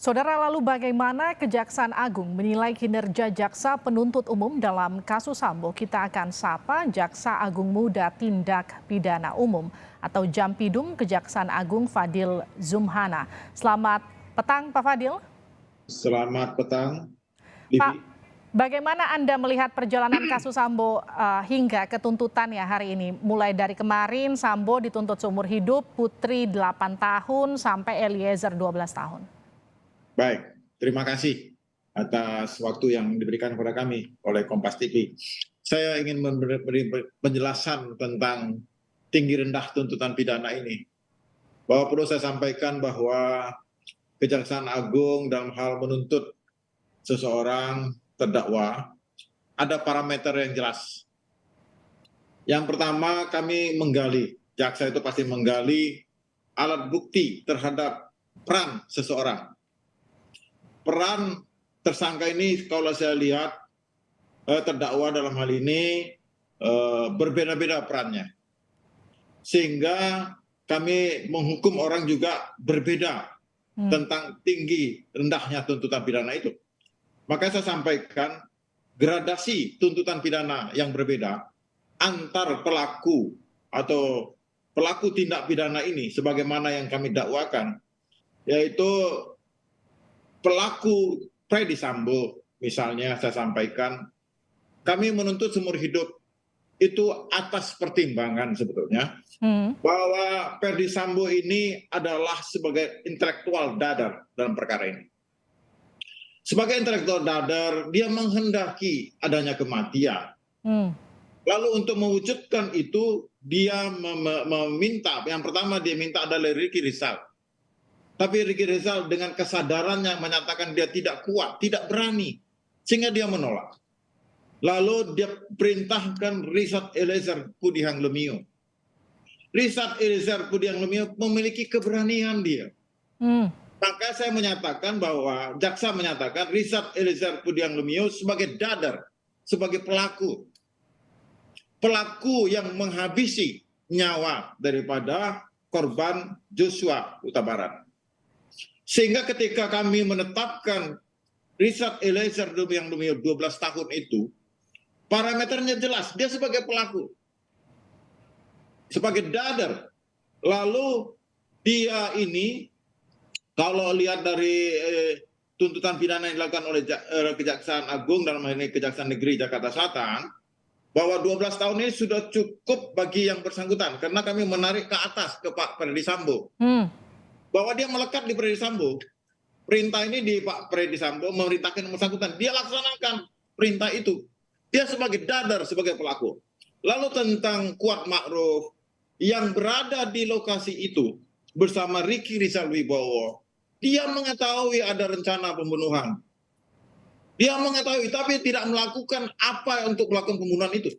Saudara, lalu bagaimana Kejaksaan Agung menilai kinerja Jaksa Penuntut Umum dalam kasus Sambo? Kita akan sapa Jaksa Agung Muda Tindak Pidana Umum atau Jampidum Kejaksaan Agung Fadil Zumhana. Selamat petang Pak Fadil. Selamat petang, Pak, Livi. bagaimana Anda melihat perjalanan kasus Sambo hingga ke tuntutan ya hari ini? Mulai dari kemarin Sambo dituntut seumur hidup, Putri 8 tahun sampai Eliezer 12 tahun. Baik, terima kasih atas waktu yang diberikan kepada kami oleh Kompas TV. Saya ingin memberi penjelasan tentang tinggi rendah tuntutan pidana ini. Bahwa perlu saya sampaikan bahwa Kejaksaan Agung dalam hal menuntut seseorang terdakwa ada parameter yang jelas. Yang pertama, kami menggali, jaksa itu pasti menggali alat bukti terhadap peran seseorang. Peran tersangka ini kalau saya lihat terdakwa dalam hal ini berbeda-beda perannya. Sehingga kami menghukum orang juga berbeda tentang tinggi rendahnya tuntutan pidana itu. Maka saya sampaikan gradasi tuntutan pidana yang berbeda antar pelaku atau pelaku tindak pidana ini sebagaimana yang kami dakwakan, yaitu pelaku Freddy Sambo misalnya saya sampaikan, kami menuntut seumur hidup itu atas pertimbangan sebetulnya bahwa Freddy Sambo ini adalah sebagai intelektual dadar dalam perkara ini. Sebagai intelektual dadar, dia menghendaki adanya kematian. Lalu untuk mewujudkan itu, dia meminta, yang pertama dia minta adalah Ricky Rizal. Tapi Ricky Rizal dengan kesadarannya menyatakan dia tidak kuat, tidak berani, sehingga dia menolak. Lalu dia perintahkan Richard Eliezer Pudiang Lumiu. Richard Eliezer Pudiang Lumiu memiliki keberanian dia. Maka saya menyatakan bahwa jaksa menyatakan Richard Eliezer Pudiang Lumiu sebagai dadar, sebagai pelaku. Pelaku yang menghabisi nyawa daripada korban Joshua Huta Barat. Sehingga ketika kami menetapkan Richard Eliezer Pudiang Lumiu 12 tahun itu, parameternya jelas, dia sebagai pelaku. Sebagai dadar. Lalu dia ini, kalau lihat dari tuntutan pidana yang dilakukan oleh Kejaksaan Agung dalam hal ini Kejaksaan Negeri Jakarta Selatan, bahwa 12 tahun ini sudah cukup bagi yang bersangkutan karena kami menarik ke atas ke Pak Freddy Sambo. Bahwa dia melekat di Freddy Sambo. Perintah ini di Pak Freddy Sambo memerintahkan yang bersangkutan, dia laksanakan perintah itu. Dia sebagai dadar, sebagai pelaku. Lalu tentang Kuat Ma'ruf yang berada di lokasi itu bersama Ricky Rizal Wibowo, dia mengetahui ada rencana pembunuhan. Dia mengetahui, tapi tidak melakukan apa untuk melakukan pembunuhan itu.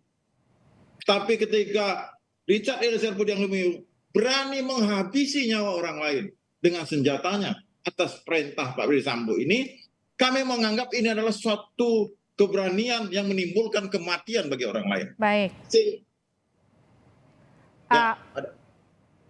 Tapi ketika Richard Eliezer Pudiang Lumiu berani menghabisi nyawa orang lain dengan senjatanya atas perintah Pak Freddy Sambo ini, kami menganggap ini adalah suatu keberanian yang menimbulkan kematian bagi orang lain. Baik.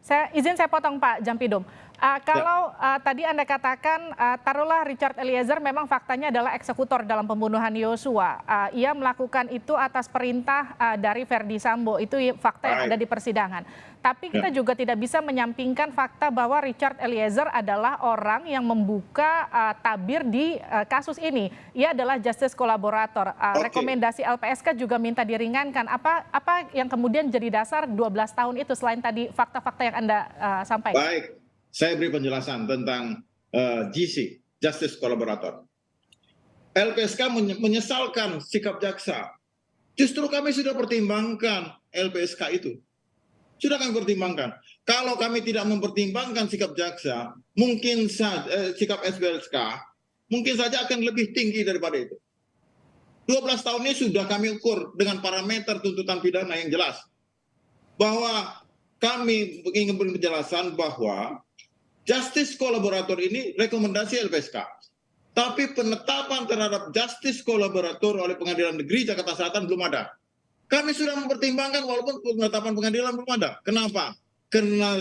Saya potong Pak Jampidum. Kalau tadi Anda katakan, taruhlah Richard Eliezer memang faktanya adalah eksekutor dalam pembunuhan Yosua. Ia melakukan itu atas perintah dari Freddy Sambo, itu fakta yang ada di persidangan. Tapi kita juga tidak bisa menyampingkan fakta bahwa Richard Eliezer adalah orang yang membuka tabir di kasus ini. Ia adalah justice kolaborator. Rekomendasi LPSK juga minta diringankan. Apa yang kemudian jadi dasar 12 tahun itu selain tadi fakta-fakta yang Anda sampaikan? Baik. Saya beri penjelasan tentang GC, Justice Collaborator. LPSK menyesalkan sikap jaksa. Justru kami sudah pertimbangkan LPSK itu. Sudah kami pertimbangkan. Kalau kami tidak mempertimbangkan sikap jaksa, mungkin sikap LPSK, mungkin saja akan lebih tinggi daripada itu. 12 tahun ini sudah kami ukur dengan parameter tuntutan pidana yang jelas. Bahwa kami ingin beri penjelasan bahwa Justice Kolaborator ini rekomendasi LPSK. Tapi penetapan terhadap Justice Kolaborator oleh Pengadilan Negeri Jakarta Selatan belum ada. Kami sudah mempertimbangkan walaupun penetapan pengadilan belum ada. Kenapa? Karena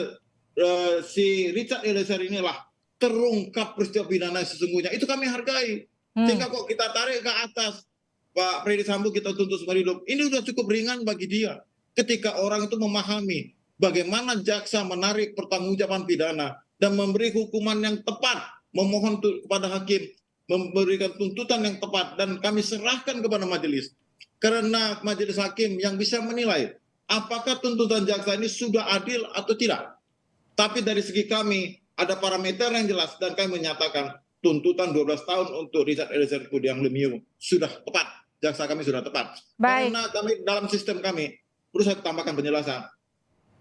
si Richard Eliezer inilah terungkap peristiwa pidana sesungguhnya, itu kami hargai. Sehingga kok kita tarik ke atas, Pak Freddy Sambo kita tuntut seumur hidup, ini sudah cukup ringan bagi dia. Ketika orang itu memahami bagaimana jaksa menarik pertanggungjawaban pidana dan memberi hukuman yang tepat, memohon kepada hakim, memberikan tuntutan yang tepat, dan kami serahkan kepada majelis. Karena majelis hakim yang bisa menilai apakah tuntutan jaksa ini sudah adil atau tidak. Tapi dari segi kami, ada parameter yang jelas dan kami menyatakan tuntutan 12 tahun untuk Richard Eliezer Pudiang Lumiu sudah tepat. Jaksa kami sudah tepat. Baik. Karena kami dalam sistem kami, perlu saya tambahkan penjelasan.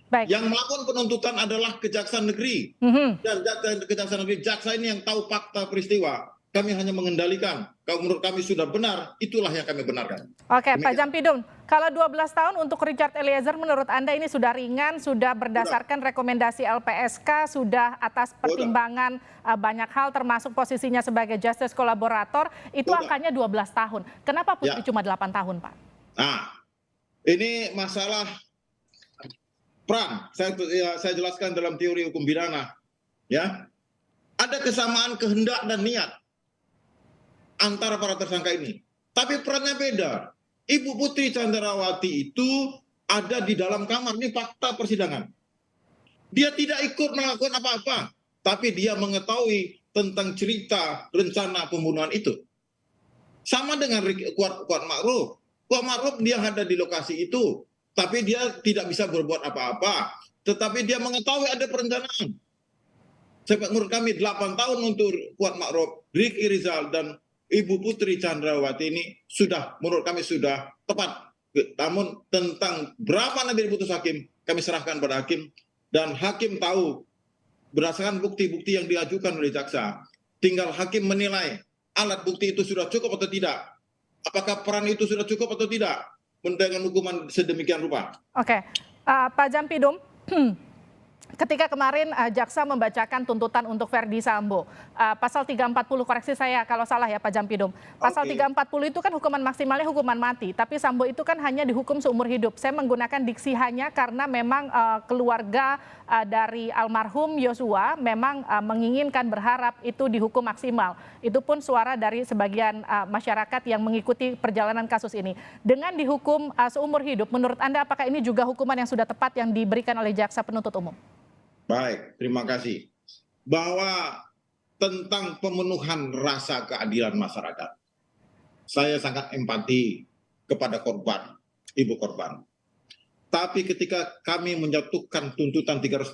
Baik. Yang melakukan penuntutan adalah Kejaksaan Negeri. Dan Kejaksaan Negeri, jaksa ini yang tahu fakta peristiwa. Kami hanya mengendalikan. Kalau menurut kami sudah benar, itulah yang kami benarkan. Oke, Pak Jampidum, kalau 12 tahun untuk Richard Eliezer menurut Anda ini sudah ringan, sudah berdasarkan rekomendasi LPSK, sudah atas pertimbangan banyak hal termasuk posisinya sebagai justice kolaborator, itu angkanya 12 tahun. Kenapa Putri cuma 8 tahun, Pak? Nah, ini masalah peran. Saya jelaskan dalam teori hukum pidana. Ya, ada kesamaan kehendak dan niat antara para tersangka ini. Tapi perannya beda. Ibu Putri Candrawati itu ada di dalam kamar. Ini fakta persidangan. Dia tidak ikut melakukan apa-apa. Tapi dia mengetahui tentang cerita rencana pembunuhan itu. Sama dengan Kuat Ma'ruf. Kuat Ma'ruf dia ada di lokasi itu. Tapi dia tidak bisa berbuat apa-apa. Tetapi dia mengetahui ada perencanaan. Menurut kami 8 tahun untuk Kuat Ma'ruf, Ricky Rizal, dan Ibu Putri Candrawati ini sudah, menurut kami sudah tepat. Namun tentang berapa nanti diputus hakim, kami serahkan pada hakim. Dan hakim tahu berdasarkan bukti-bukti yang diajukan oleh jaksa. Tinggal hakim menilai alat bukti itu sudah cukup atau tidak. Apakah peran itu sudah cukup atau tidak. Dengan hukuman sedemikian rupa. Oke, Pak Jampidum. Ketika kemarin jaksa membacakan tuntutan untuk Verdi Sambo, pasal 340, koreksi saya kalau salah ya Pak Jampidum. Pasal 340 itu kan hukuman maksimalnya hukuman mati, tapi Sambo itu kan hanya dihukum seumur hidup. Saya menggunakan diksi hanya karena memang keluarga dari almarhum Yosua memang menginginkan, berharap itu dihukum maksimal. Itu pun suara dari sebagian masyarakat yang mengikuti perjalanan kasus ini. Dengan dihukum seumur hidup, menurut Anda apakah ini juga hukuman yang sudah tepat yang diberikan oleh jaksa penuntut umum? Baik, terima kasih. Bahwa tentang pemenuhan rasa keadilan masyarakat, saya sangat empati kepada korban, ibu korban. Tapi ketika kami menjatuhkan tuntutan 340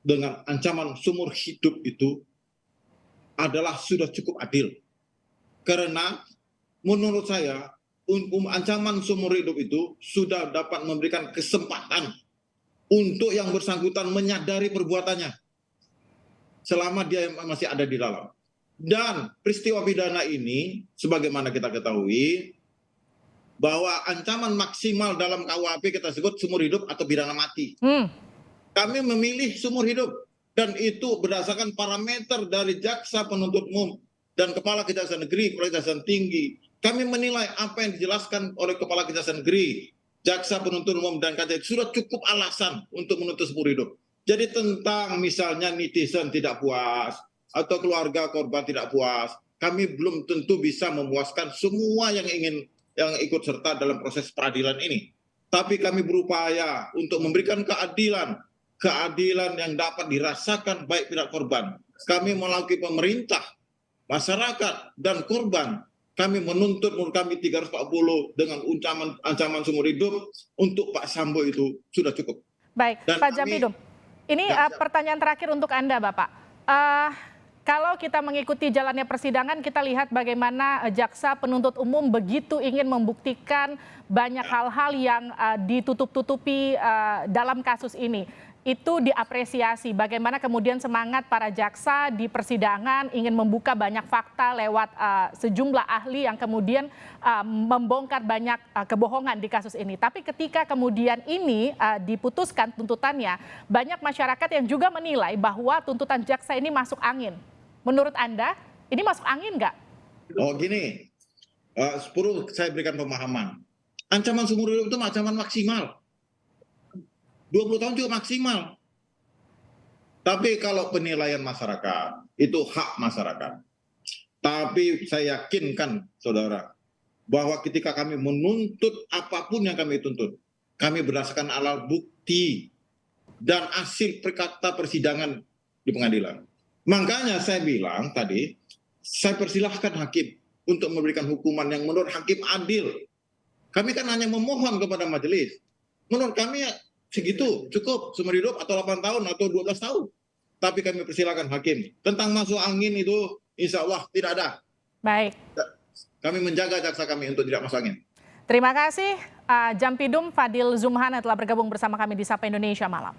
dengan ancaman seumur hidup itu adalah sudah cukup adil. Karena menurut saya ancaman seumur hidup itu sudah dapat memberikan kesempatan untuk yang bersangkutan menyadari perbuatannya selama dia masih ada di dalam. Dan peristiwa pidana ini, sebagaimana kita ketahui, bahwa ancaman maksimal dalam KUHP kita sebut seumur hidup atau pidana mati. Kami memilih seumur hidup, dan itu berdasarkan parameter dari jaksa penuntut umum dan Kepala Kejaksaan Negeri, Kepala Kejaksaan Tinggi. Kami menilai apa yang dijelaskan oleh Kepala Kejaksaan Negeri, jaksa penuntut umum dan KJT sudah cukup alasan untuk menuntut seumur hidup. Jadi tentang misalnya netizen tidak puas atau keluarga korban tidak puas, kami belum tentu bisa memuaskan semua yang ikut serta dalam proses peradilan ini. Tapi kami berupaya untuk memberikan keadilan yang dapat dirasakan baik pihak korban. Kami melalui pemerintah, masyarakat, dan korban. Kami menuntut menurut kami 340 dengan ancaman seumur hidup untuk Pak Sambo itu sudah cukup. Baik, dan Pak Jampidum, ini pertanyaan terakhir untuk Anda Bapak. Kalau kita mengikuti jalannya persidangan, kita lihat bagaimana jaksa penuntut umum begitu ingin membuktikan banyak hal-hal yang ditutup-tutupi dalam kasus ini. Itu diapresiasi bagaimana kemudian semangat para jaksa di persidangan ingin membuka banyak fakta lewat sejumlah ahli yang kemudian membongkar banyak kebohongan di kasus ini. Tapi ketika kemudian ini diputuskan tuntutannya, banyak masyarakat yang juga menilai bahwa tuntutan jaksa ini masuk angin. Menurut Anda, ini masuk angin nggak? Oh gini, perlu saya berikan pemahaman. Ancaman seumur hidup itu ancaman maksimal. 20 tahun juga maksimal. Tapi kalau penilaian masyarakat, itu hak masyarakat. Tapi saya yakinkan, saudara, bahwa ketika kami menuntut apapun yang kami tuntut, kami berdasarkan alat bukti dan hasil perkata persidangan di pengadilan. Makanya saya bilang tadi, saya persilahkan hakim untuk memberikan hukuman yang menurut hakim adil. Kami kan hanya memohon kepada majelis. Menurut kami segitu cukup, seumur hidup atau 8 tahun atau 12 tahun. Tapi kami persilakan hakim. Tentang masuk angin itu insya Allah tidak ada. Baik. Kami menjaga jaksa kami untuk tidak masuk angin. Terima kasih Jampidum Fadil Zumhana telah bergabung bersama kami di Sapa Indonesia Malam.